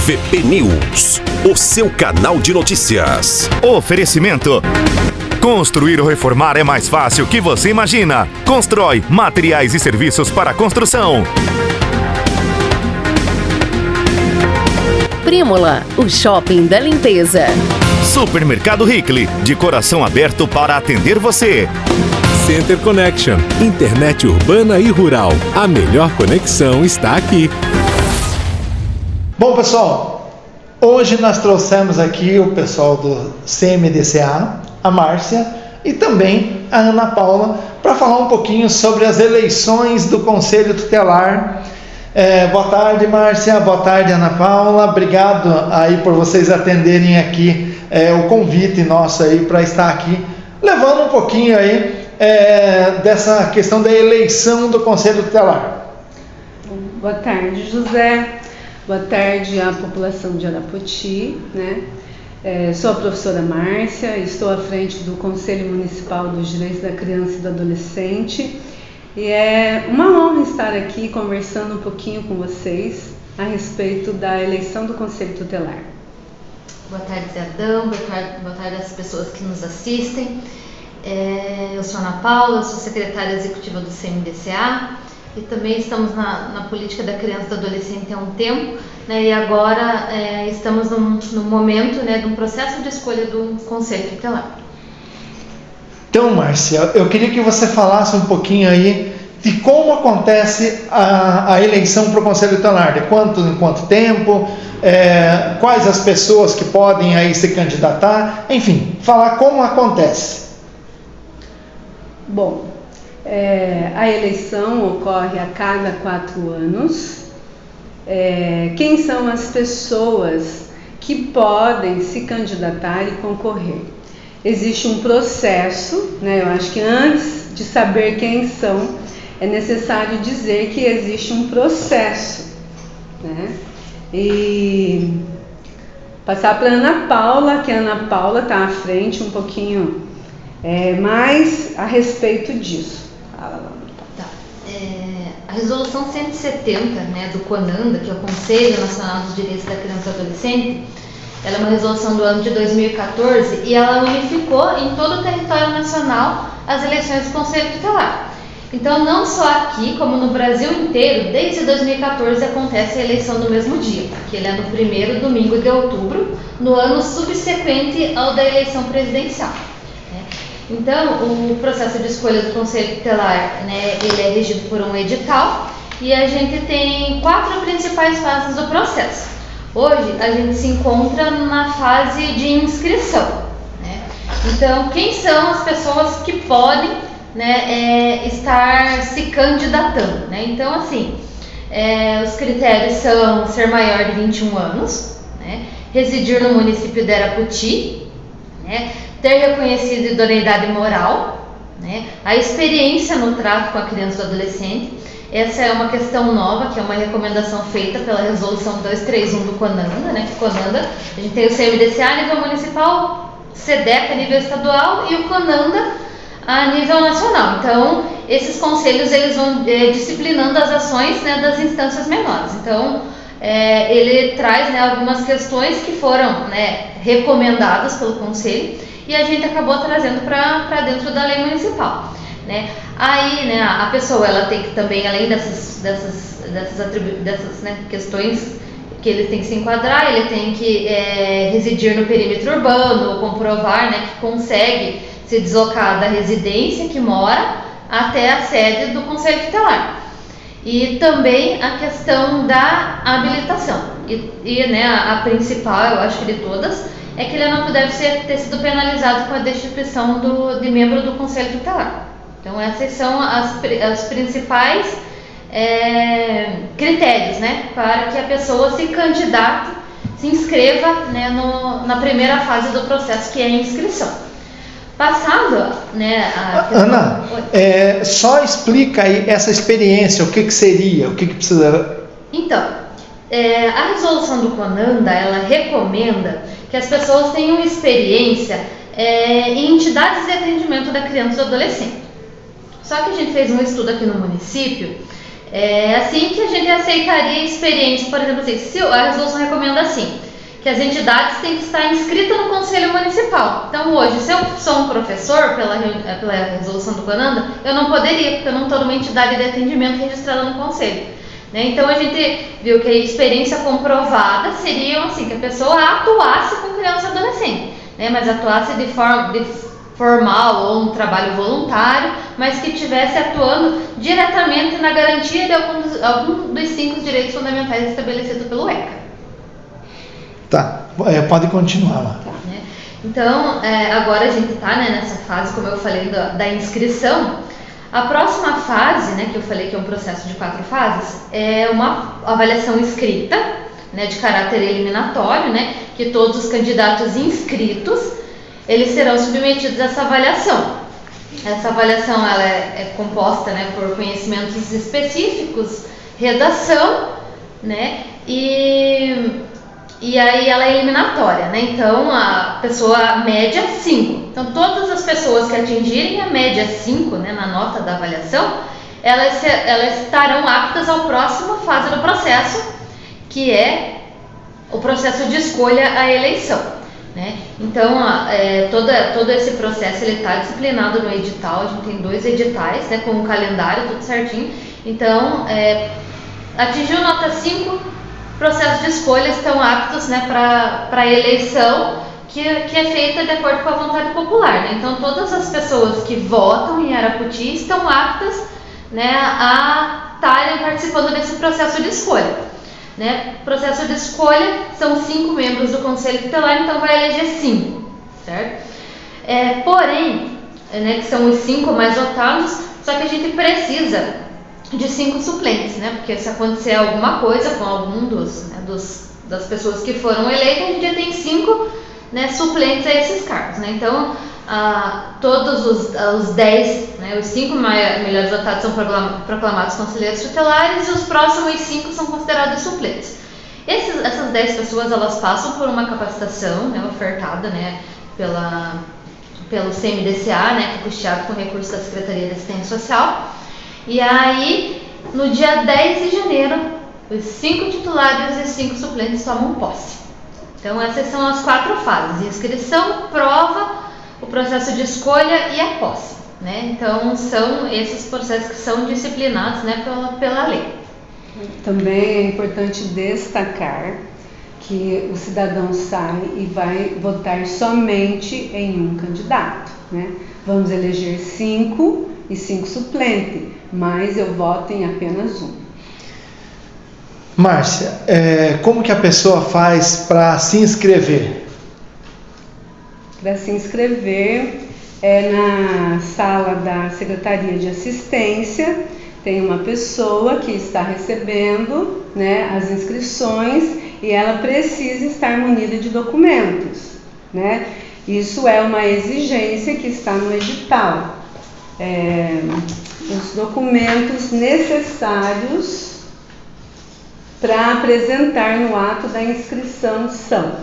VP News, o seu canal de notícias. Oferecimento. Construir ou reformar é mais fácil que você imagina. Constrói materiais e serviços para construção. Prímola, o shopping da limpeza. Supermercado Hickley, de coração aberto para atender você. Center Connection, internet urbana e rural. A melhor conexão está aqui. Bom, pessoal, hoje nós trouxemos aqui o pessoal do CMDCA, a Márcia e também a Ana Paula, para falar um pouquinho sobre as eleições do Conselho Tutelar. Boa tarde, Márcia, boa tarde, Ana Paula, obrigado aí por vocês atenderem aqui o convite nosso aí para estar aqui, levando um pouquinho aí dessa questão da eleição do Conselho Tutelar. Boa tarde, José. Boa tarde à população de Arapoti, né? Sou a professora Márcia, estou à frente do Conselho Municipal dos Direitos da Criança e do Adolescente e é uma honra estar aqui conversando um pouquinho com vocês a respeito da eleição do Conselho Tutelar. Boa tarde, Zé Adão, boa tarde às pessoas que nos assistem. Eu sou Ana Paula, sou secretária executiva do CMDCA e também estamos na política da criança e do adolescente há um tempo, né, e agora estamos no momento, né, de um processo de escolha do Conselho Tutelar. Então, Márcia, eu queria que você falasse um pouquinho aí de como acontece a eleição para o Conselho Tutelar, de em quanto tempo, quais as pessoas que podem aí se candidatar, enfim, falar como acontece. Bom, a eleição ocorre a cada 4 anos. Quem são as pessoas que podem se candidatar e concorrer? Existe um processo, né? Eu acho que antes de saber quem são, é necessário dizer que existe um processo, né? E passar para a Ana Paula, que a Ana Paula está à frente um pouquinho mais a respeito disso. Tá. A resolução 170, né, do CONANDA, que é o Conselho Nacional dos Direitos da Criança e do Adolescente, ela é uma resolução do ano de 2014 e ela unificou em todo o território nacional as eleições do Conselho Tutelar. Então, não só aqui, como no Brasil inteiro, desde 2014 acontece a eleição no mesmo dia, que ele é no primeiro domingo de outubro, no ano subsequente ao da eleição presidencial. Então, o processo de escolha do Conselho Tutelar, né, ele é regido por um edital e a gente tem 4 principais fases do processo. Hoje, a gente se encontra na fase de inscrição, né? Então, quem são as pessoas que podem, né, estar se candidatando, né? Então, assim, os critérios são ser maior de 21 anos, né, residir no município de Arapoti, né, ter reconhecido idoneidade moral, né, a experiência no trato com a criança e o adolescente. Essa é uma questão nova, que é uma recomendação feita pela resolução 231 do CONANDA, né, que CONANDA, a gente tem o CMDCA a nível municipal, SEDEC a nível estadual e o CONANDA a nível nacional. Então, esses conselhos eles vão disciplinando as ações, né, das instâncias menores. Então, ele traz, né, algumas questões que foram, né, recomendadas pelo conselho e a gente acabou trazendo para dentro da lei municipal, né? Aí, né, a pessoa ela tem que também, além dessas né, questões que ele tem que se enquadrar, ele tem que residir no perímetro urbano, comprovar, né, que consegue se deslocar da residência que mora até a sede do Conselho Tutelar. E também a questão da habilitação. E né, a principal, eu acho que de todas, é que ele não deve ter sido penalizado com a destituição de membro do Conselho Tutelar. Então, essas são as principais critérios, né, para que a pessoa se candidate, se inscreva, né, na primeira fase do processo, que é a inscrição. Passado, né, Ana, só explica aí essa experiência, o que seria, o que precisa... Então, a resolução do CONANDA, ela recomenda que as pessoas tenham experiência em entidades de atendimento da criança e do adolescente. Só que a gente fez um estudo aqui no município É assim que a gente aceitaria experiências, por exemplo, assim, se a resolução recomenda assim, que as entidades têm que estar inscritas no Conselho Municipal. Então hoje, se eu sou um professor, pela resolução do CONANDA, eu não poderia, porque eu não estou numa entidade de atendimento registrada no Conselho. Né? Então a gente viu que a experiência comprovada seria assim, que a pessoa atuasse com criança e adolescente, né? Mas atuasse de forma formal ou um trabalho voluntário, mas que estivesse atuando diretamente na garantia de algum dos 5 direitos fundamentais estabelecidos pelo ECA. Tá, pode continuar lá. Tá, né? Então, agora a gente está, né, nessa fase, como eu falei, da inscrição. A próxima fase, né, que eu falei que é um processo de 4 fases, é uma avaliação escrita, né, de caráter eliminatório, né, que todos os candidatos inscritos, eles serão submetidos a essa avaliação. Essa avaliação ela é composta, né, por conhecimentos específicos, redação, né, e aí ela é eliminatória, né? Então a pessoa média 5. Então todas as pessoas que atingirem a média 5, né, na nota da avaliação, elas estarão aptas à próxima fase do processo, que é o processo de escolha à eleição, né? Então todo esse processo ele está disciplinado no edital. A gente tem 2 editais, né, com o calendário tudo certinho. Então atingiu nota 5, processo de escolha, estão aptos, né, para a eleição que é feita de acordo com a vontade popular, né? Então todas as pessoas que votam em Arapoti estão aptas, né, a estarem participando desse processo de escolha, né? Processo de escolha são 5 membros do Conselho Tutelar, então vai eleger 5, certo? Porém, né, que são os 5 mais votados, só que a gente precisa de 5 suplentes, né? Porque se acontecer alguma coisa com algum das pessoas que foram eleitas, a gente já tem 5, né, suplentes a esses cargos, né? Então, todos os 10, né, os 5 melhores votados são proclamados conselheiros tutelares e os próximos 5 são considerados suplentes. Essas 10 pessoas, elas passam por uma capacitação, né, ofertada, né, pelo CMDCA, né, que é custeado com recursos da Secretaria de Assistência Social. E aí, no dia 10 de janeiro, os 5 titulares e os 5 suplentes tomam posse. Então, essas são as 4 fases: inscrição, prova, o processo de escolha e a posse, né? Então, são esses processos que são disciplinados, né, pela lei. Também é importante destacar que o cidadão sai e vai votar somente em um candidato, né? Vamos eleger 5 e 5 suplentes, mas eu voto em apenas um. Márcia, como que a pessoa faz para se inscrever? Para se inscrever na sala da Secretaria de Assistência, tem uma pessoa que está recebendo, né, as inscrições, e ela precisa estar munida de documentos, né? Isso é uma exigência que está no edital. Os documentos necessários para apresentar no ato da inscrição são: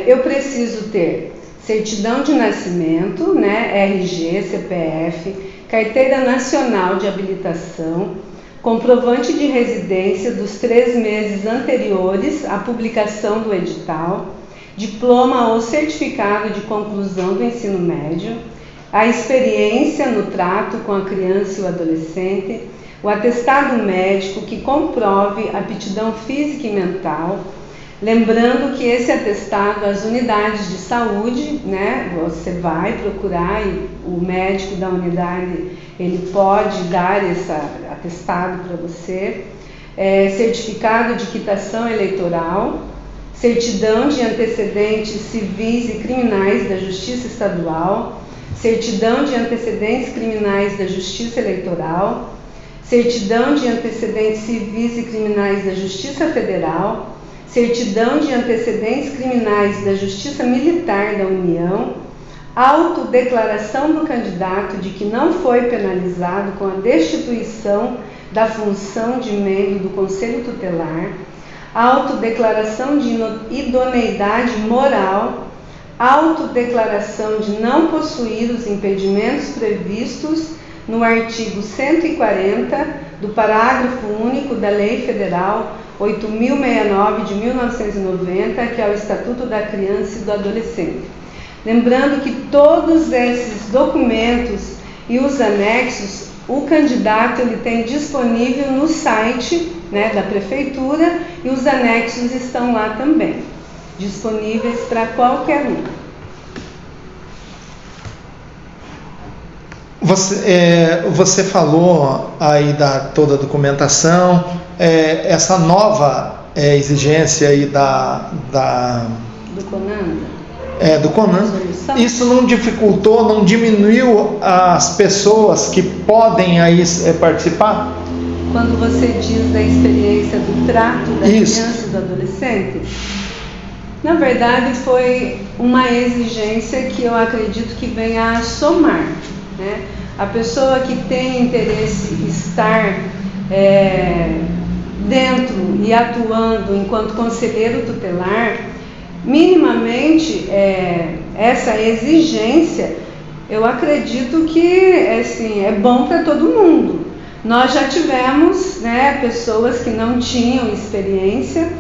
eu preciso ter certidão de nascimento, né, RG, CPF, carteira nacional de habilitação, comprovante de residência dos 3 meses anteriores à publicação do edital, diploma ou certificado de conclusão do ensino médio, a experiência no trato com a criança e o adolescente, o atestado médico que comprove aptidão física e mental. Lembrando que esse atestado, as unidades de saúde, né, você vai procurar e o médico da unidade, ele pode dar esse atestado para você. Certificado de quitação eleitoral, certidão de antecedentes civis e criminais da Justiça Estadual, certidão de antecedentes criminais da Justiça Eleitoral, certidão de antecedentes civis e criminais da Justiça Federal, certidão de antecedentes criminais da Justiça Militar da União, autodeclaração do candidato de que não foi penalizado com a destituição da função de membro do Conselho Tutelar, autodeclaração de idoneidade moral autodeclaração de não possuir os impedimentos previstos no artigo 140 do parágrafo único da Lei Federal 8.069 de 1990, que é o Estatuto da Criança e do Adolescente. Lembrando que todos esses documentos e os anexos, o candidato ele tem disponível no site, né, da Prefeitura, e os anexos estão lá também, disponíveis para qualquer um. Você falou aí da toda a documentação, essa nova exigência aí do CONANDA. Do CONANDA, isso não dificultou, não diminuiu as pessoas que podem aí participar? Quando você diz da experiência do trato da Isso. criança e do adolescente, na verdade foi uma exigência que eu acredito que venha a somar, né? A pessoa que tem interesse em estar dentro e atuando enquanto conselheiro tutelar, minimamente essa exigência, eu acredito que assim, é bom para todo mundo. Nós já tivemos, né, pessoas que não tinham experiência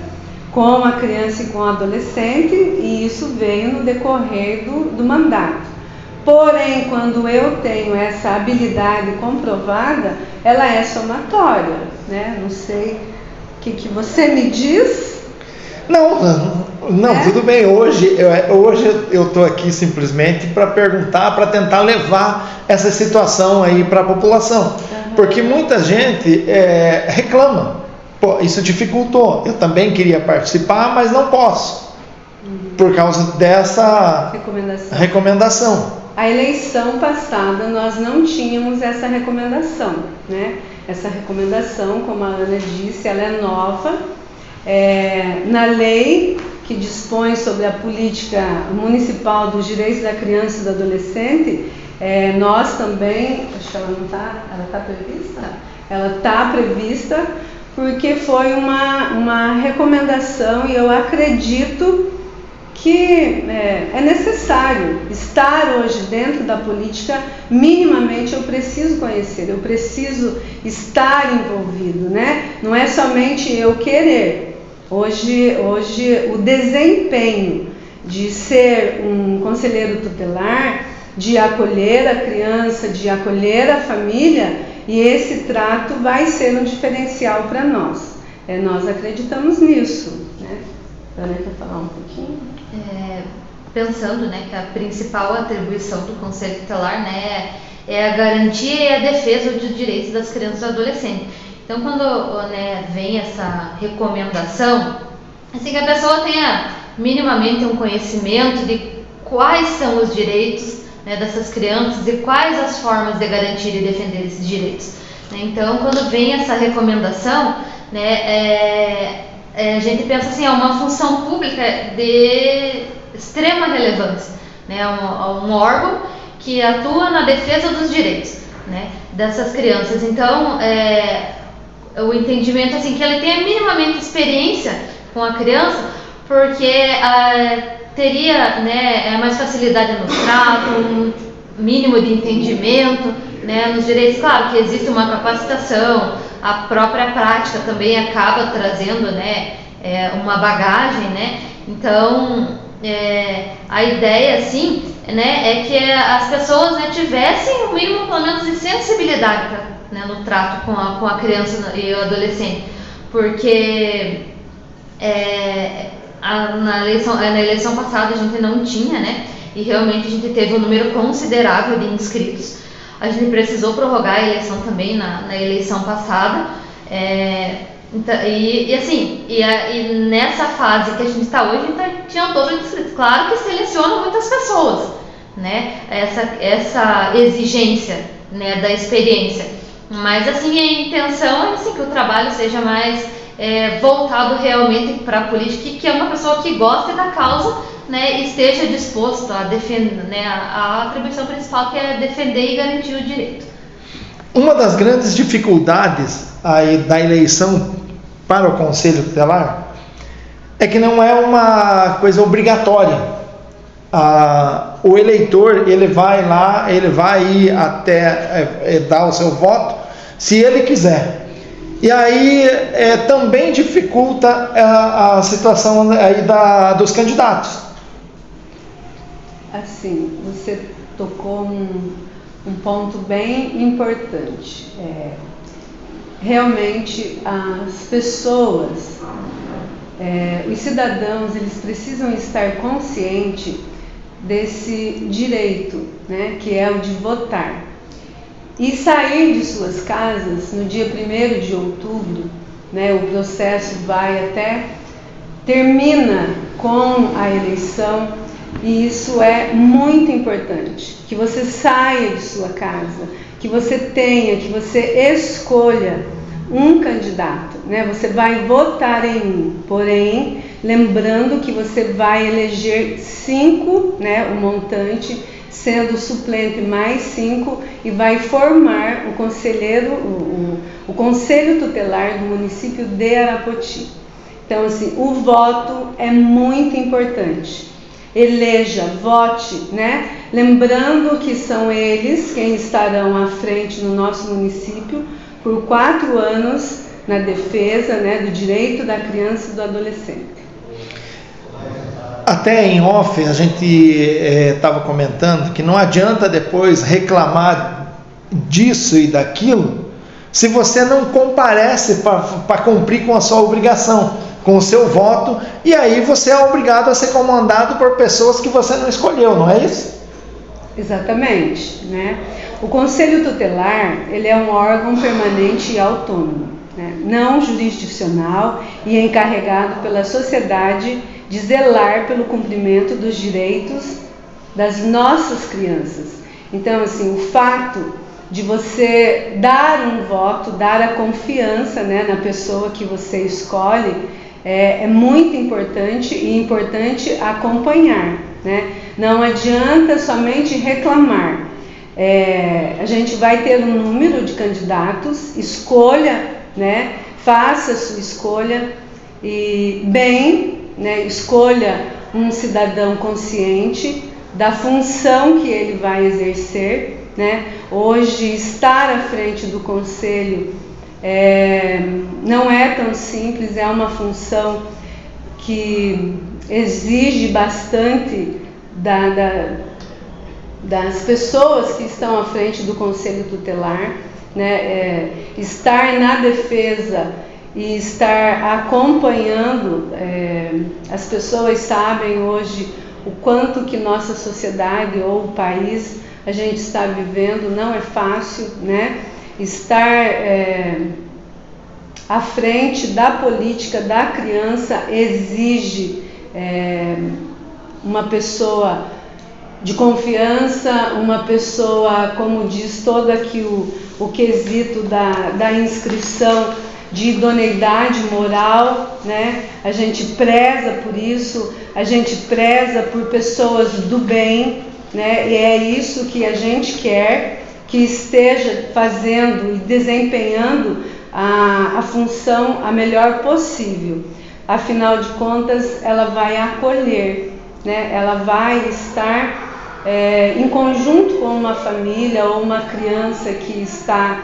com a criança e com o adolescente, e isso veio no decorrer do mandato. Porém, quando eu tenho essa habilidade comprovada, ela é somatória, né? Não sei o que você me diz. Não, tudo bem. Hoje eu estou aqui simplesmente para perguntar, para tentar levar essa situação aí para a população. Porque muita gente reclama. Pô, isso dificultou. Eu também queria participar, mas não posso. Por causa dessa recomendação. A eleição passada nós não tínhamos essa recomendação, né? Essa recomendação, como a Ana disse, ela é nova. Na lei que dispõe sobre a política municipal dos direitos da criança e do adolescente, nós também, acho que ela não está, ela está prevista? Ela está prevista porque foi uma recomendação, e eu acredito que é necessário estar hoje dentro da política. Minimamente eu preciso conhecer, eu preciso estar envolvido, né? Não é somente eu querer. Hoje o desempenho de ser um conselheiro tutelar, de acolher a criança, de acolher a família, e esse trato vai ser um diferencial para nós. Nós acreditamos nisso, né? Ana, quer falar um pouquinho? Pensando, né, que a principal atribuição do Conselho Tutelar, né, é a garantia e a defesa dos direitos das crianças e adolescentes. Então, quando, né, vem essa recomendação, assim, que a pessoa tenha minimamente um conhecimento de quais são os direitos, né, dessas crianças e quais as formas de garantir e defender esses direitos. Então, quando vem essa recomendação, né, a gente pensa assim, é uma função pública de extrema relevância, né, um órgão que atua na defesa dos direitos, né, dessas crianças. Então, o entendimento assim, que ele tenha minimamente experiência com a criança, porque teria, né, mais facilidade no trato, um mínimo de entendimento, né, nos direitos. Claro que existe uma capacitação, a própria prática também acaba trazendo, né, uma bagagem, né. Então, a ideia, assim, né, é que as pessoas, né, tivessem o mínimo, pelo menos, de sensibilidade, né, no trato com a criança e o adolescente, porque na eleição passada a gente não tinha, né, e realmente a gente teve um número considerável de inscritos. A gente precisou prorrogar a eleição também na eleição passada, então, e nessa fase que a gente está hoje, então, tinha um dobro de inscritos. Claro que seleciona muitas pessoas, né, essa exigência, né, da experiência, mas assim, a intenção é assim, que o trabalho seja mais voltado realmente para a política, que é uma pessoa que goste da causa, né, esteja disposto a defender, né, a atribuição principal, que é defender e garantir o direito. Uma das grandes dificuldades aí da eleição para o Conselho Tutelar é que não é uma coisa obrigatória. o eleitor ele vai lá, ele vai ir até dar o seu voto, se ele quiser. E aí também dificulta a situação aí dos candidatos. Assim, você tocou um ponto bem importante. Realmente as pessoas, os cidadãos, eles precisam estar conscientes desse direito, né, que é o de votar. E sair de suas casas no dia 1º de outubro, né, o processo termina com a eleição, e isso é muito importante, que você saia de sua casa, que você escolha um candidato, né? Você vai votar em um, porém, lembrando que você vai eleger 5, né, o montante, sendo suplente mais 5, e vai formar o Conselho Tutelar do município de Arapoti. Então, assim, o voto é muito importante. Eleja, vote, né? Lembrando que são eles quem estarão à frente no nosso município por 4 anos na defesa, né, do direito da criança e do adolescente. Até em off a gente estava comentando que não adianta depois reclamar disso e daquilo se você não comparece para cumprir com a sua obrigação, com o seu voto, e aí você é obrigado a ser comandado por pessoas que você não escolheu, não é isso? Exatamente, né? O Conselho Tutelar, ele é um órgão permanente e autônomo, né? Não jurisdicional, e é encarregado pela sociedade de zelar pelo cumprimento dos direitos das nossas crianças. Então, assim, o fato de você dar um voto, dar a confiança, né, na pessoa que você escolhe, é muito importante, e importante acompanhar, né? Não adianta somente reclamar. A gente vai ter um número de candidatos, escolha, né? Faça a sua escolha e bem, né? Escolha um cidadão consciente da função que ele vai exercer, né? Hoje, estar à frente do conselho não é tão simples, é uma função que exige bastante das pessoas que estão à frente do Conselho Tutelar, né? Estar na defesa e estar acompanhando, as pessoas sabem hoje o quanto que nossa sociedade ou o país a gente está vivendo, não é fácil, né? Estar à frente da política da criança exige uma pessoa de confiança, uma pessoa, como diz todo aqui o quesito da inscrição, de idoneidade moral, né? A gente preza por isso, a gente preza por pessoas do bem, né? E é isso que a gente quer, que esteja fazendo e desempenhando a função a melhor possível. Afinal de contas, ela vai acolher, né? Ela vai estar em conjunto com uma família ou uma criança que está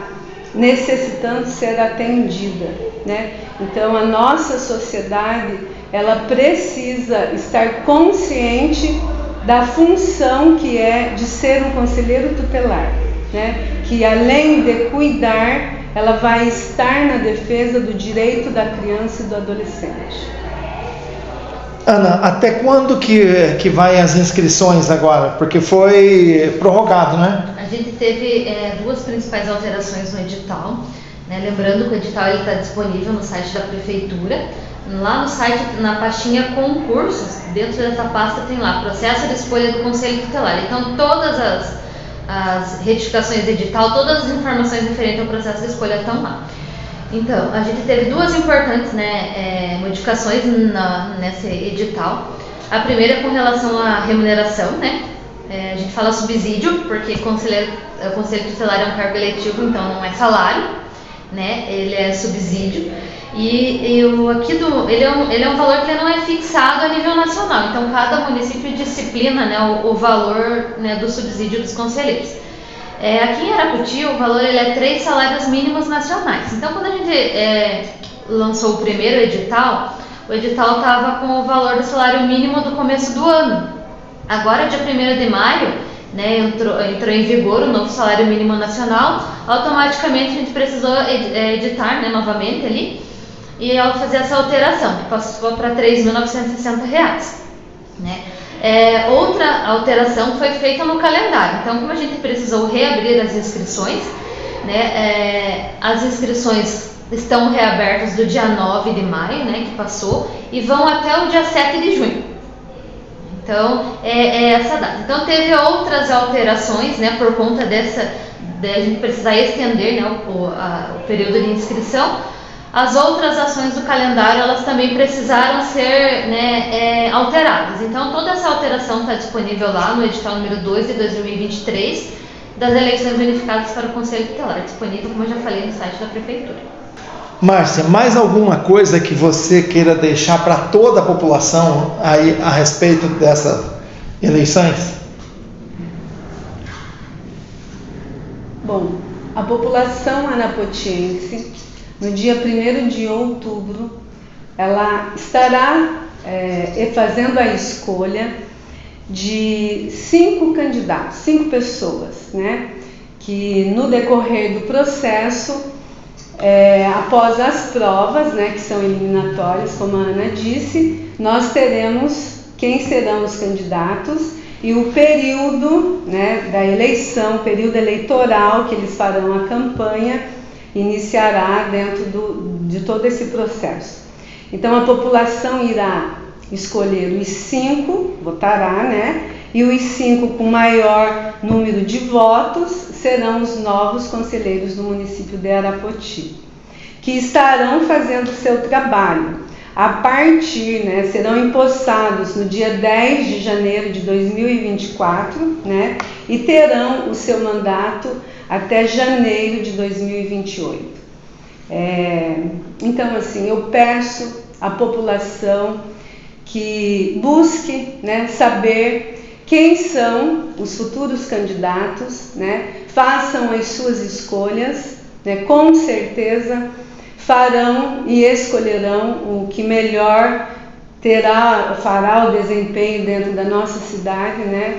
necessitando ser atendida, né? Então a nossa sociedade, ela precisa estar consciente da função que é de ser um conselheiro tutelar, né? Que além de cuidar, ela vai estar na defesa do direito da criança e do adolescente. Ana, até quando que vai as inscrições agora? Porque foi prorrogado, né? A gente teve 2 principais alterações no edital, né? Lembrando que o edital está disponível no site da Prefeitura. Lá no site, na pastinha concursos, dentro dessa pasta tem lá processo de escolha do Conselho Tutelar. Então todas as retificações do edital, todas as informações referentes ao processo de escolha estão lá. Então, a gente teve 2 importantes, né, modificações nesse edital. A primeira é com relação à remuneração, né? A gente fala subsídio, porque o Conselho Tutelar é um cargo eletivo, então não é salário, né? Ele é subsídio. E ele é um valor que não é fixado a nível nacional, então cada município disciplina, né, o valor, né, do subsídio dos conselheiros. Aqui em Arapoti o valor ele é 3 salários mínimos nacionais. Então quando a gente lançou o primeiro edital, o edital estava com o valor do salário mínimo do começo do ano. Agora, dia 1º de maio, né, entrou em vigor o novo salário mínimo nacional. Automaticamente a gente precisou editar, né, novamente ali, e ao fazer essa alteração, que passou para R$ 3.960, né? Outra alteração foi feita no calendário. Então, como a gente precisou reabrir as inscrições, né, as inscrições estão reabertas do dia 9 de maio, né, que passou, e vão até o dia 7 de junho. Então, é essa data. Então, teve outras alterações, né, por conta de a gente precisar estender, né, o período de inscrição. As outras ações do calendário, elas também precisaram ser, né, alteradas. Então, toda essa alteração está disponível lá no edital número 2 de 2023 das eleições unificadas para o Conselho Tutelar, disponível, como eu já falei, no site da Prefeitura. Márcia, mais alguma coisa que você queira deixar para toda a população aí a respeito dessas eleições? Bom, a população anapotiense, no dia 1º de outubro, ela estará fazendo a escolha de 5 candidatos, 5 pessoas, né, que no decorrer do processo, após as provas, né, que são eliminatórias, como a Ana disse, nós teremos quem serão os candidatos e o período, né, da eleição, período eleitoral que eles farão a campanha, iniciará dentro de todo esse processo. Então a população irá escolher os 5, votará, né? E os 5 com maior número de votos serão os novos conselheiros do município de Arapoti, que estarão fazendo o seu trabalho. A partir, né, serão empossados no dia 10 de janeiro de 2024, né? E terão o seu mandato até janeiro de 2028. Então, assim, eu peço à população que busque, né, saber quem são os futuros candidatos, né, façam as suas escolhas, né, com certeza farão e escolherão o que melhor fará o desempenho dentro da nossa cidade, né,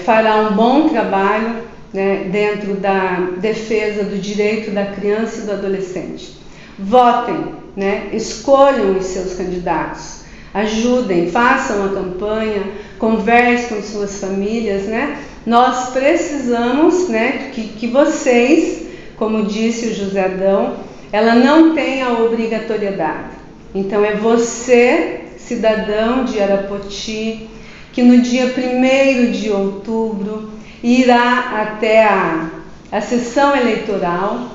fará um bom trabalho, né, dentro da defesa do direito da criança e do adolescente. Votem, né, escolham os seus candidatos, ajudem, façam a campanha, conversem com suas famílias, né? Nós precisamos, né, que vocês, como disse o José Adão, ela não tem a obrigatoriedade. Então é você, cidadão de Arapoti, que no dia 1º de outubro irá até a sessão eleitoral.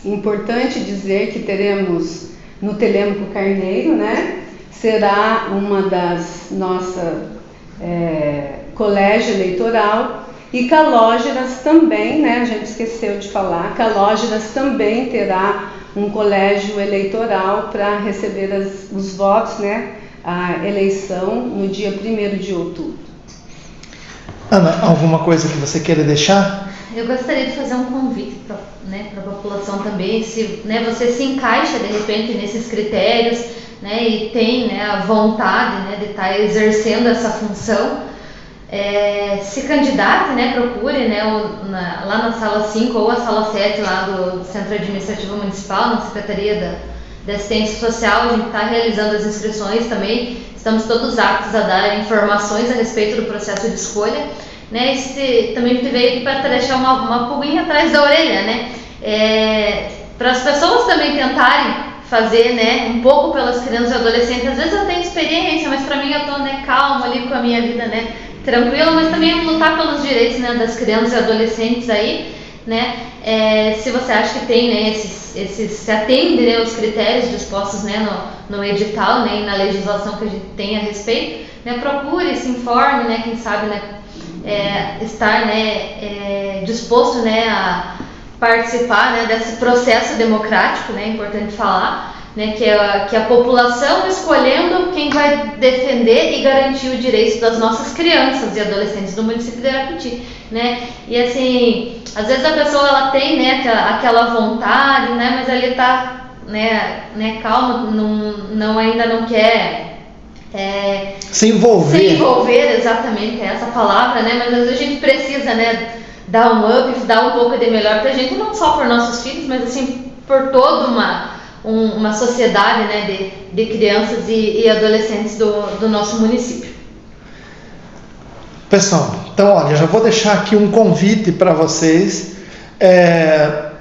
Importante dizer que teremos no Telêmaco Carneiro, né? Será uma das nossas colégio eleitoral, e Calógeras também, né? A gente esqueceu de falar, Calógeras também terá um colégio eleitoral para receber os votos, né? A eleição no dia 1º de outubro. Ana, alguma coisa que você queira deixar? Eu gostaria de fazer um convite para, né, a população também, se, né, você se encaixa de repente nesses critérios, né, e tem, né, a vontade, né, de estar exercendo essa função, se candidate, né, procure, né, lá na sala 5 ou a sala 7 lá do Centro Administrativo Municipal, na Secretaria da Assistência Social. A gente está realizando as inscrições também, estamos todos aptos a dar informações a respeito do processo de escolha, né? Também a gente veio aqui para deixar uma pulguinha atrás da orelha, né? Para as pessoas também tentarem fazer, né, um pouco pelas crianças e adolescentes. Às vezes eu tenho experiência, mas para mim eu estou, né, calma ali com a minha vida, né, tranquila, mas também lutar pelos direitos, né, das crianças e adolescentes aí, né? Se você acha que tem, né, se atende, né, os critérios dispostos, né, no edital, né, e na legislação que a gente tem a respeito, né, procure, se informe, né, quem sabe, né, estar, né, disposto, né, participar, né, desse processo democrático, né, é importante falar, né, que a população escolhendo quem vai defender e garantir o direito das nossas crianças e adolescentes do município de Arapoti, né? E assim, às vezes a pessoa ela tem, né, aquela vontade, né, mas ali tá, né, calma, ainda não quer se envolver, exatamente, é essa palavra, né? Mas às vezes a gente precisa, né, dar um up, dar um pouco de melhor pra gente, não só por nossos filhos, mas assim, por toda uma sociedade, né, de crianças e adolescentes do nosso município. Pessoal, então olha, já vou deixar aqui um convite para vocês.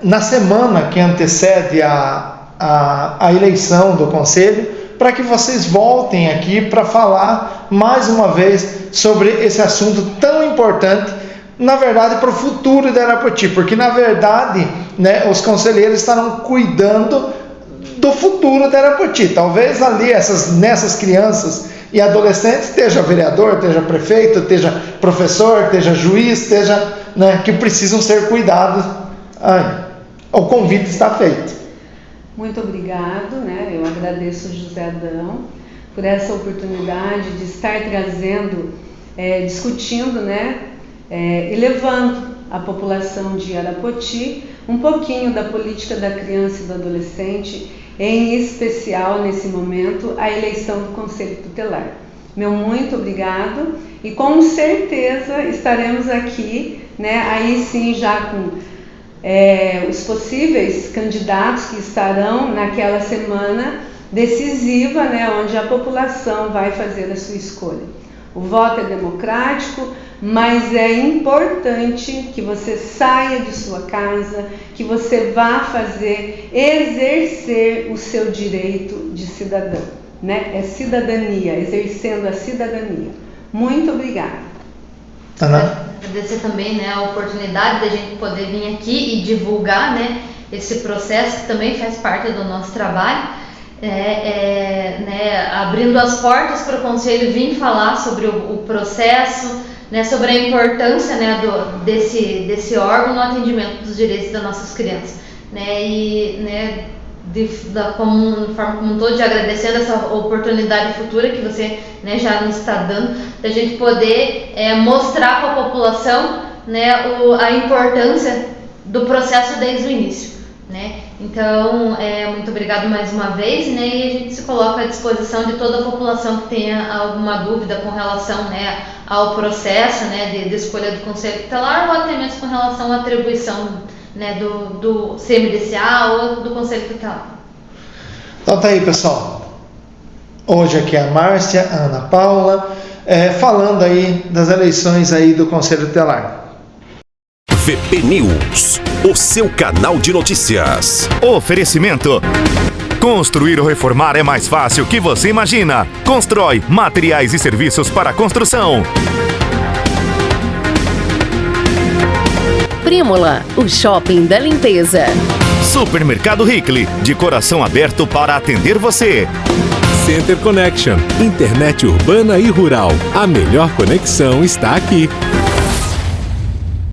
Na semana que antecede a eleição do Conselho, para que vocês voltem aqui para falar mais uma vez sobre esse assunto tão importante, na verdade, para o futuro de Arapoti, porque na verdade, né, os conselheiros estarão cuidando do futuro de Arapoti. Talvez ali nessas crianças e adolescentes esteja vereador, esteja prefeito, esteja professor, esteja juiz, esteja, né, que precisam ser cuidados. O convite está feito. Muito obrigado, né? Eu agradeço o José Adão por essa oportunidade de estar trazendo, discutindo, né, e levando à população de Arapoti um pouquinho da política da criança e do adolescente, em especial nesse momento a eleição do Conselho Tutelar. Meu muito obrigado e com certeza estaremos aqui, né, aí sim já com os possíveis candidatos que estarão naquela semana decisiva, né, onde a população vai fazer a sua escolha. O voto é democrático, mas é importante que você saia de sua casa, que você vá exercer o seu direito de cidadão, né? É cidadania, exercendo a cidadania. Muito obrigada. Agradecer também, né, a oportunidade da gente poder vir aqui e divulgar, né, esse processo que também faz parte do nosso trabalho, né, abrindo as portas para o Conselho vir falar sobre o processo, né, sobre a importância, né, desse órgão no atendimento dos direitos das nossas crianças, né, e, né, de forma como um todo, de agradecendo essa oportunidade futura que você, né, já nos está dando, da gente poder mostrar para a população, né, a importância do processo desde o início, né. Então, muito obrigado mais uma vez, né, e a gente se coloca à disposição de toda a população que tenha alguma dúvida com relação, né, ao processo, né, de escolha do Conselho Tutelar, ou até mesmo com relação à atribuição, né, do CMDCA ou do Conselho Tutelar. Então tá aí, pessoal. Hoje aqui é a Márcia, a Ana Paula, falando aí das eleições aí do Conselho Tutelar. VP News, o seu canal de notícias. Oferecimento. Construir ou reformar é mais fácil que você imagina. Constrói materiais e serviços para construção. Prímola, o shopping da limpeza. Supermercado Hickley, de coração aberto para atender você. Center Connection, internet urbana e rural. A melhor conexão está aqui.